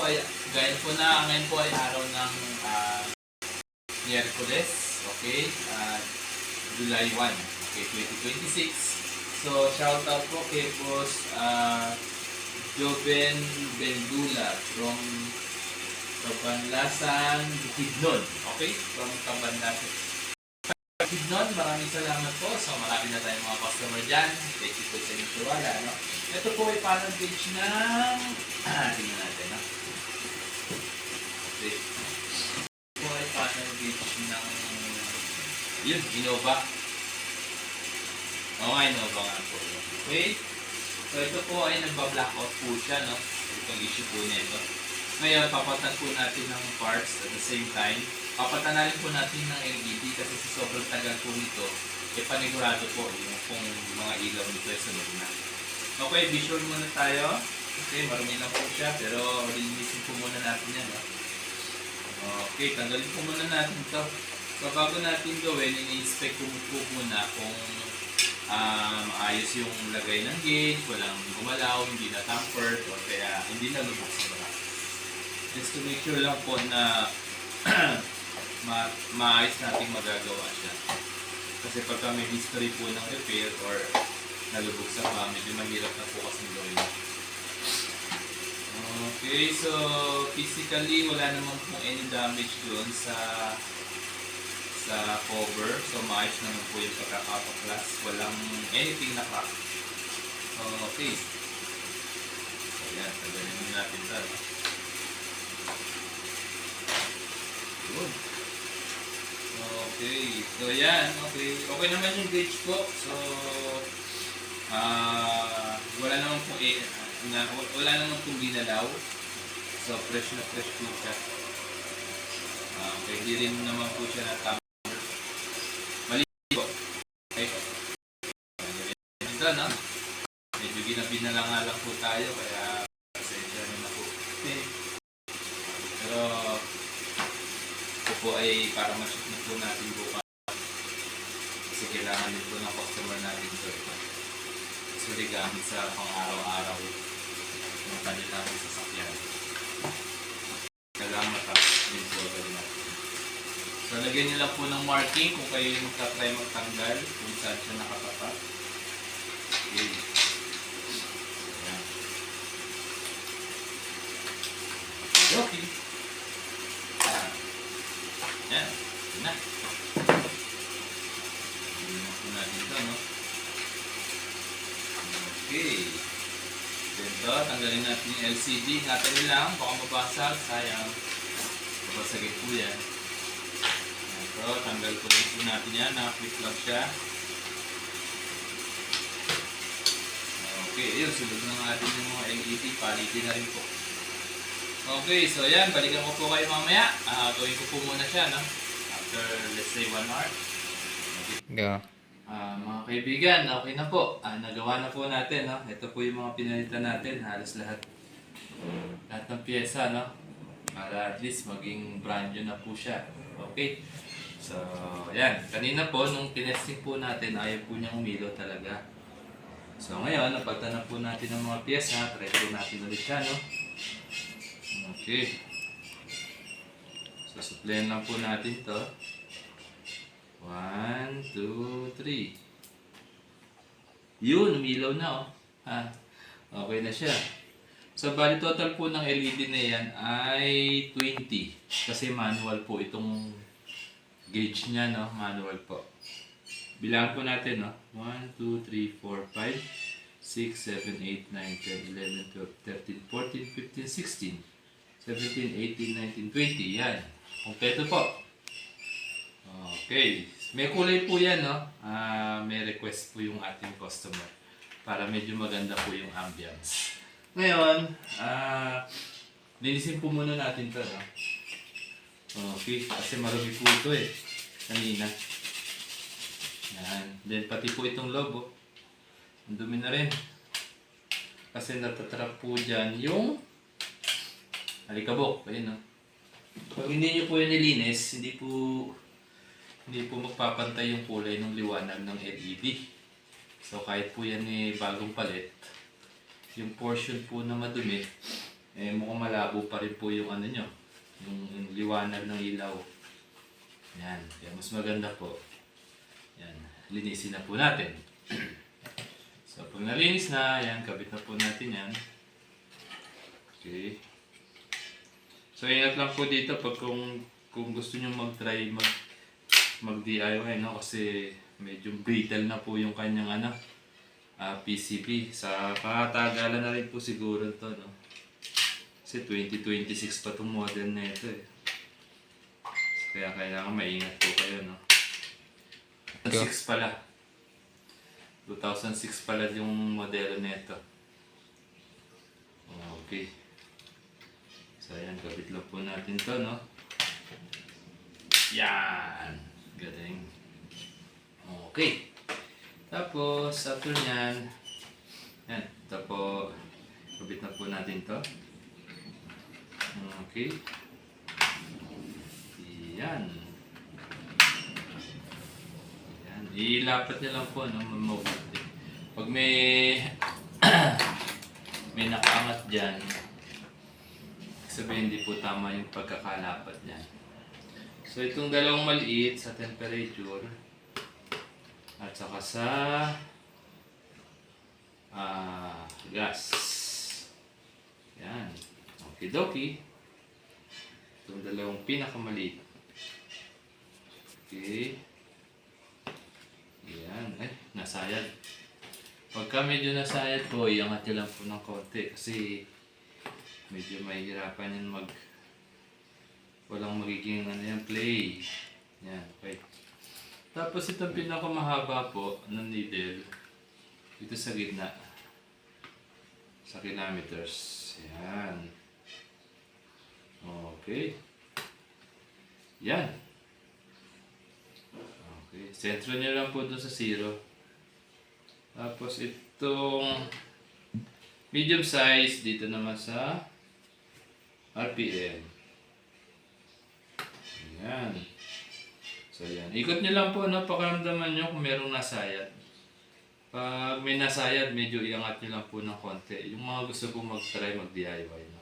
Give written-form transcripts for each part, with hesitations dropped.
ay, gaya po na, ngayon po ay araw ng Miyerkules, okay? July 1, okay, 2026. So, shout out po kay Boss Joven Bendula from Cabanlasan, Bukidnon. Okay? From Cabanlasan. Bukidnon, maraming salamat po. So, marami na tayong mga customer dyan. Thank you po sa inyong tiwala. No? Ito po ay panel page ng... tingnan natin. No? Okay. Ito po ay panel page ng... yun, Innova. Innova nga po. Okay? So, ito po ay nagba-blackout po siya. No? Itong issue po nito. Ngayon, papatan po natin ng parts at the same time. Papatanan po natin ng LED kasi sa sobrang tagal po nito, panigurado po yung kung mga ilaw nito ay sunod na. Okay, visual muna tayo. Okay, marami lang po siya pero lilinisin po muna natin yan. Okay, tanggalin po muna natin ito. So, bago natin gawin, ini-inspect po muna kung ayos yung lagay ng gauge, walang gumalaw, hindi na tampered, o kaya hindi na lubog sa baka. Just to make sure lang po na maayos natin magagawa siya. Kasi pagka may history po ng repair or nalubog sa pa, medyo mahirap na po kasing gawin. Okay, so physically wala naman pong any damage doon sa cover. So maayos naman po yung pagkakapaklas. Walang anything na crack. Okay. So yan, tagalin natin ito. Good. Okay. So yan. Okay. Okay naman yung gauge po. So wala naman po wala naman pong ginalaw. So fresh na fresh po siya. Okay. Hindi rin naman po siya na mali po. Okay. Ito no. Medyo ginabinala lang po tayo kaya pasensya na po. Okay. Pero ito po ay para ma-shoot na po natin bukas. Kasi kailangan din po ng customer natin ito. Actually gamit sa pang-araw-araw ng kanilang sasakyan. Kailangan matapos din po agad natin. So lagyan nyo lang po ng marking kung kayo yung magta-try magtanggal kung saan siya nakatapat. Okay. Ayan. Okay. Ayan. Ayan na. Ayan po natin ito, no? Okay. Dito, tanggalin natin yung LCD. Ingatan nyo lang, baka mabasag. Sayang. Mabasagin po yan. Ito, tanggal po rin po natin yan. Naka-clip lang siya. Okay, yun. Sunod na natin yung mga LED. Palitin na rin po. Okay, so yan. Balikan ko po kayo mamaya. Gawin ko po muna siya, no? After, let's say, 1 hour. Okay. Go. Mga kaibigan, okay na po. Nagawa na po natin, no? Ito po yung mga pinalitan natin. Halos lahat. Lahat ng pyesa, no? Para at least maging brand new na po siya. Okay? So, yan. Kanina po, nung tinesting po natin, ayaw po niyang umilaw talaga. So, ngayon, napagtan na po natin ang mga pyesa. Try po natin ulit siya, no? Okay. So, supplyan lang po natin to. 1, 2, 3. Yun, umilaw na, oh. Okay na siya. So, bali total po ng LED na yan ay 20. Kasi manual po itong gauge niya, no? Manual po. Bilangan po natin, no? 1, 2, 3, 4, 5, 6, 7, 8, 9, 10, 11, 12, 13, 14, 15, 16, 17, 18, 19, 20. Yan. Kompleto po. Okay. May kulay po yan, no? May request po yung ating customer para medyo maganda po yung ambience. Ngayon, linisin po muna natin to, no? Okay. Kasi marami po ito eh. Kanina. Yan. Then pati po itong loob, oh. Ang dumi na rin. Kasi natatrap po dyan yung alikabok. Ayun, no? Pag hindi nyo po yun nilinis, hindi po magpapantay yung kulay ng liwanag ng LED. So kahit po yan bagong palit, yung portion po na madumi, Eh, mukhang malabo pa rin po yung ano nyo. Yung liwanag ng ilaw. Yan. Kaya mas maganda po. Yan. Linisin na po natin. So, pag nalinis na, yan. Kabit na po natin yan. Okay. So, ingat lang po dito pag kung gusto nyo mag-try mag-DIY, no? Kasi medyo brittle na po yung kanyang ano, PCB. Sa katagalan na rin po siguro to, no? Kasi 2026 pa itong model na ito eh. Kaya kailangan maingat po kayo, no? 2006 pala. 2006 pala yung modelo na ito. Okay. So ayan, kapit lang po natin to, no? Yan! Galing. Okay. Tapos, after nyan, yan, ito po, kapit na po natin to. Okay. Yan. Yan. Ilapat niya lang po, no? Mabuti. Pag may may nakaangat dyan, sabihin hindi po tama yung pagkakalapat niyan. So itong dalawang maliit sa temperature at saka sa gas. Yan. Okidoki. Itong dalawang pinakamaliit. Okay. Yan. Ay, nasayad. Pagka medyo nasayad po, iangat nyo lang po ng konti kasi medyo mahihirapan yan walang magiging ano yan, play. Yan, okay. Tapos itong pinakamahaba po ng needle dito sa gitna. Sa kilometers. Yan. Okay. Yan. Okay. Sentro nyo lang po doon sa 0. Tapos itong medium size dito naman sa RPM. Yan. So yan. Ikot nyo lang po, no? Pakaramdaman nyo kung merong nasayad. Pag may nasayad, medyo iangat nyo lang po ng konti. Yung mga gusto po mag-try, mag-DIY. No?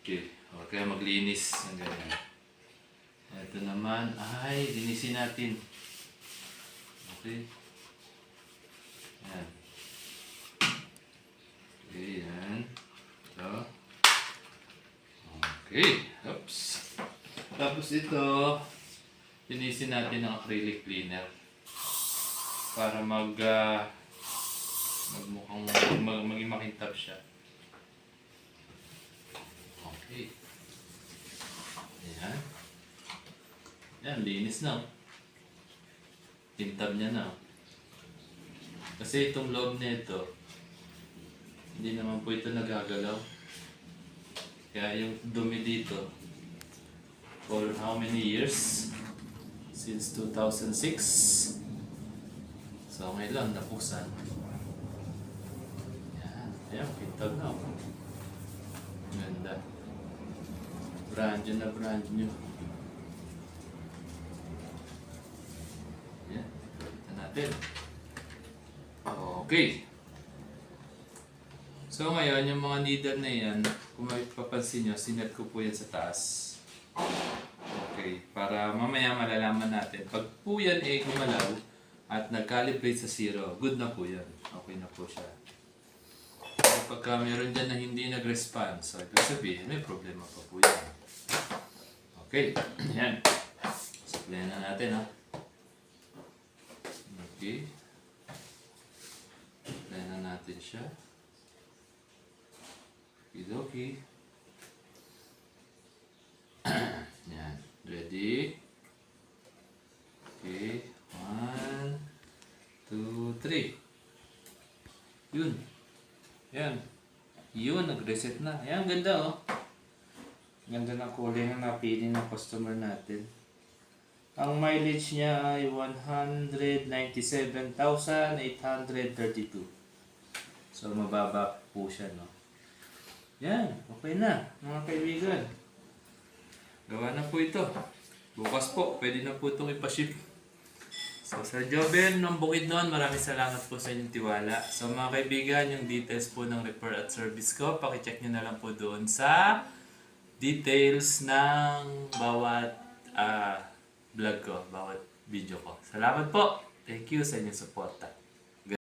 Okay. O kaya maglinis. Ang ganyan. Ito naman, ay, linisin natin. Okay. Yan. Okay, yan. Ito. Okay. Oops. Tapos ito, linisin natin ng acrylic cleaner para maging makintab siya. Okay. Ayan. Ayan, linis na. Tintab niya na. Kasi itong loob nito, hindi naman po ito nagagalaw. Kaya yung dumi dito, for how many years? Since 2006. So ngayon lang napuksan. Yan. Ayan, pintab na ako. Ganda. Brand new na brand new. Yan. Ito natin. Okay. So ngayon, yung mga needle na yan, kung mapapansin nyo, sinet ko po yan sa taas. Okay, para mamaya malalaman natin. Pag po yan gumalaw at nag-calibrate sa 0, good na po yan. Okay na po siya. Kapag meron dyan na hindi nag-response, so ibig sabihin, may problema pa po yan. Okay, yan. Supply na natin, ha. Okay. Supply na natin siya. Okay. Yan. Ready? Okay. 1, 2, 3. Yun. Yan. Yun, nag-reset na. Yan, ganda oh. Ganda ng kulay na napili ng customer natin. Ang mileage niya ay 197,832. So, mababa po siya, no? Yan, okay na, mga kaibigan. Gawa na po ito. Bukas po, pwede na po itong ipaship So, Sir Joven, ng Bukidnon, maraming salamat po sa inyong tiwala. So, mga kaibigan, yung details po ng repair at service ko, pakicheck nyo na lang po doon sa details ng bawat vlog ko, bawat video ko. Salamat po! Thank you sa inyong suporta.